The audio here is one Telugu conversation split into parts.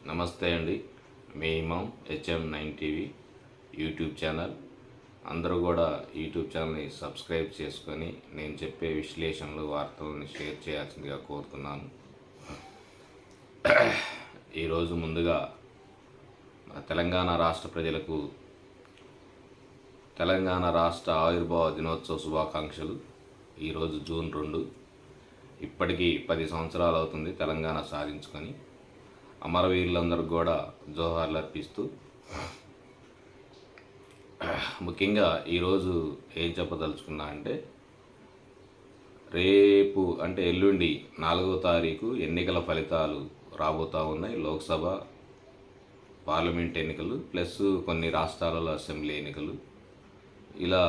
నమస్తే అండి. మీ ఇమాం HM9 టీవీ యూట్యూబ్ ఛానల్. అందరూ కూడా యూట్యూబ్ ఛానల్ని సబ్స్క్రైబ్ చేసుకొని నేను చెప్పే విశ్లేషణలు వార్తలను షేర్ చేయాల్సిందిగా కోరుతున్నాను. ఈరోజు ముందుగా తెలంగాణ రాష్ట్ర ప్రజలకు తెలంగాణ రాష్ట్ర ఆవిర్భావ దినోత్సవ శుభాకాంక్షలు. ఈరోజు జూన్ 2. ఇప్పటికీ 10 సంవత్సరాలు అవుతుంది తెలంగాణ సాధించుకొని. అమరవీరులందరికీ కూడా జోహార్లు అర్పిస్తూ, ముఖ్యంగా ఈరోజు ఏం చెప్పదలుచుకున్నా అంటే, రేపు అంటే ఎల్లుండి 4వ తారీఖు ఎన్నికల ఫలితాలు రాబోతూ ఉన్నాయి. లోక్సభ, పార్లమెంట్ ఎన్నికలు ప్లస్ కొన్ని రాష్ట్రాలలో అసెంబ్లీ ఎన్నికలు, ఇలా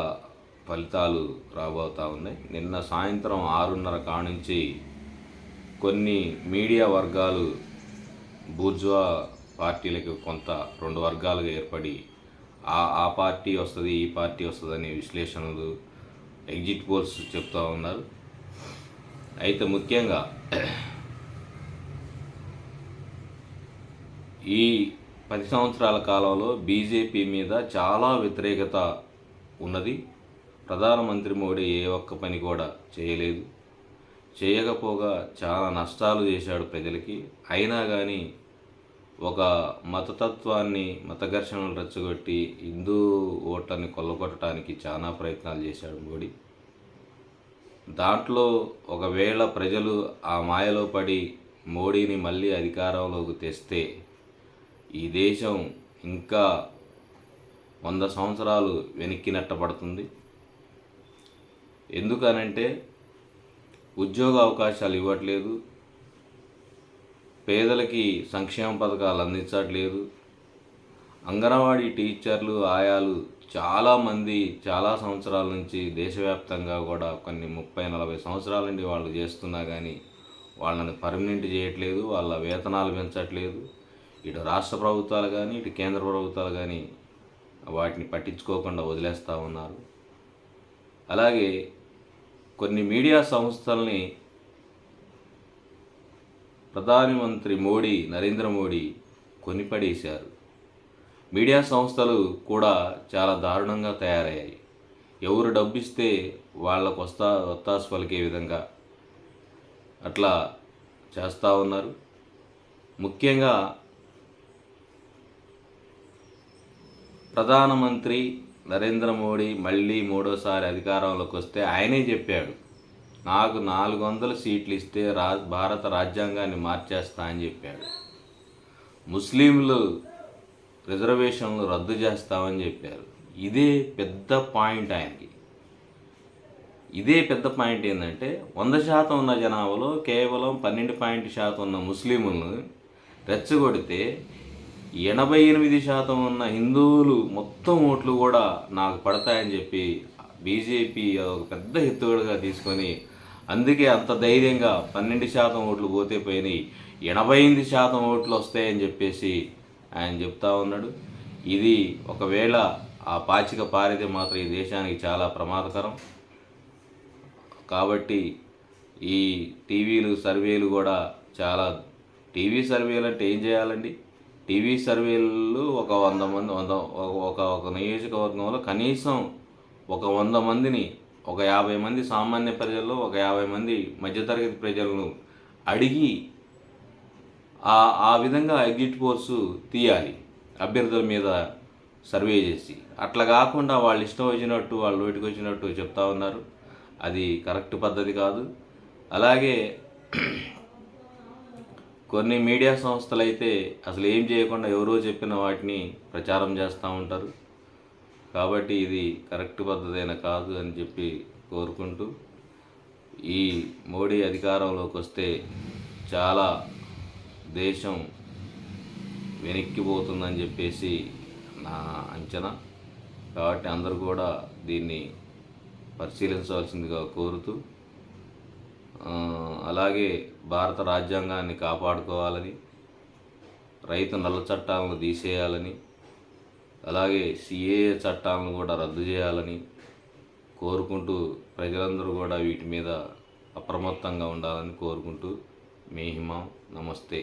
ఫలితాలు రాబోతూ ఉన్నాయి. నిన్న సాయంత్రం 6:30 కానుంచి కొన్ని మీడియా వర్గాలు బూర్జువా పార్టీలకు కొంత 2 వర్గాలుగా ఏర్పడి ఆ పార్టీ వస్తుంది, ఈ పార్టీ వస్తుంది అనే విశ్లేషణలు, ఎగ్జిట్ పోల్స్ చెప్తూ ఉన్నారు. అయితే ముఖ్యంగా ఈ 10 సంవత్సరాల కాలంలో బీజేపీ మీద చాలా వ్యతిరేకత ఉన్నది. ప్రధానమంత్రి మోడీ ఏ ఒక్క పని కూడా చేయలేదు. చేయకపోగా చాలా నష్టాలు చేశాడు ప్రజలకి. అయినా కానీ ఒక మతతత్వాన్ని, మత ఘర్షణలు రెచ్చగొట్టి హిందూ ఓట్లని కొల్లగొట్టడానికి చాలా ప్రయత్నాలు చేశాడు మోడీ. దాంట్లో ఒకవేళ ప్రజలు ఆ మాయలో పడి మోడీని మళ్ళీ అధికారంలోకి తెస్తే ఈ దేశం ఇంకా 100 సంవత్సరాలు వెనక్కి నెట్టబడుతుంది. ఎందుకనంటే ఉద్యోగ అవకాశాలు ఇవ్వట్లేదు, పేదలకి సంక్షేమ పథకాలు అందించట్లేదు. అంగన్వాడీ టీచర్లు, ఆయాలు చాలామంది చాలా సంవత్సరాల నుంచి దేశవ్యాప్తంగా కూడా కొన్ని 30-40 సంవత్సరాల నుండి వాళ్ళు చేస్తున్నా కానీ వాళ్ళని పర్మనెంట్ చేయట్లేదు, వాళ్ళ వేతనాలు పెంచట్లేదు. ఇటు రాష్ట్ర ప్రభుత్వాలు కానీ ఇటు కేంద్ర ప్రభుత్వాలు కానీ వాటిని పట్టించుకోకుండా వదిలేస్తూ ఉన్నారు. అలాగే కొన్ని మీడియా సంస్థల్ని ప్రధానమంత్రి మోడీ, నరేంద్ర మోడీ కొనిపడేశారు. మీడియా సంస్థలు కూడా చాలా దారుణంగా తయారయ్యాయి. ఎవరు డబ్బిస్తే వాళ్ళకు ఒత్తాసు పలికే విధంగా అట్లా చేస్తూ ఉన్నారు. ముఖ్యంగా ప్రధానమంత్రి నరేంద్ర మోడీ మళ్ళీ 3వసారి అధికారంలోకి వస్తే ఆయనే చెప్పాడు, నాకు 400 సీట్లు ఇస్తే భారత రాజ్యాంగాన్ని మార్చేస్తా అని చెప్పాడు. ముస్లింలు రిజర్వేషన్లు రద్దు చేస్తామని చెప్పారు. ఇదే పెద్ద పాయింట్ ఆయనకి. ఇదే పెద్ద పాయింట్ ఏంటంటే 100% ఉన్న జనాభాలో కేవలం 12% ఉన్న ముస్లింలను రెచ్చగొడితే 88% ఉన్న హిందువులు మొత్తం ఓట్లు కూడా నాకు పడతాయని చెప్పి బీజేపీ ఒక పెద్ద ఎత్తుగడగా తీసుకొని, అందుకే అంత ధైర్యంగా 12% ఓట్లు పోతే పోయినాయి, 88% ఓట్లు వస్తాయని చెప్పేసి ఆయన చెప్తా ఉన్నాడు. ఇది ఒకవేళ ఆ పాచిక పారితే మాత్రం ఈ దేశానికి చాలా ప్రమాదకరం. కాబట్టి ఈ టీవీలు సర్వేలు కూడా చాలా, టీవీ సర్వేలు అంటే ఏం చేయాలండి? టీవీ సర్వేలు ఒక 100 మంది, ఒక నియోజకవర్గంలో కనీసం ఒక 100 మందిని, ఒక 50 మంది సామాన్య ప్రజల్లో, ఒక 50 మంది మధ్యతరగతి ప్రజలను అడిగి ఆ విధంగా ఎగ్జిట్ పోల్స్ తీయాలి అభ్యర్థుల మీద సర్వే చేసి. అట్లా కాకుండా వాళ్ళు ఇష్టం వచ్చినట్టు, వాళ్ళు నోటికి వచ్చినట్టు చెప్తా ఉన్నారు. అది కరెక్ట్ పద్ధతి కాదు. అలాగే కొన్ని మీడియా సంస్థలు అయితే అసలు ఏం చేయకుండా ఎవరో చెప్పిన వాటిని ప్రచారం చేస్తూ ఉంటారు. కాబట్టి ఇది కరెక్ట్ పద్ధతి కాదు అని చెప్పి కోరుకుంటూ, ఈ మోడీ అధికారంలోకి వస్తే చాలా దేశం వెనక్కిపోతుందని చెప్పేసి నా అంచనా. కాబట్టి అందరూ కూడా దీన్ని పరిశీలించవలసిందిగా కోరుతూ, అలాగే భారత రాజ్యాంగాన్ని కాపాడుకోవాలని, రైతు నల్ల చట్టాలను తీసేయాలని, అలాగే CAA చట్టాలను కూడా రద్దు చేయాలని కోరుకుంటూ, ప్రజలందరూ కూడా వీటి మీద అప్రమత్తంగా ఉండాలని కోరుకుంటూ, మీ హిమాం. నమస్తే.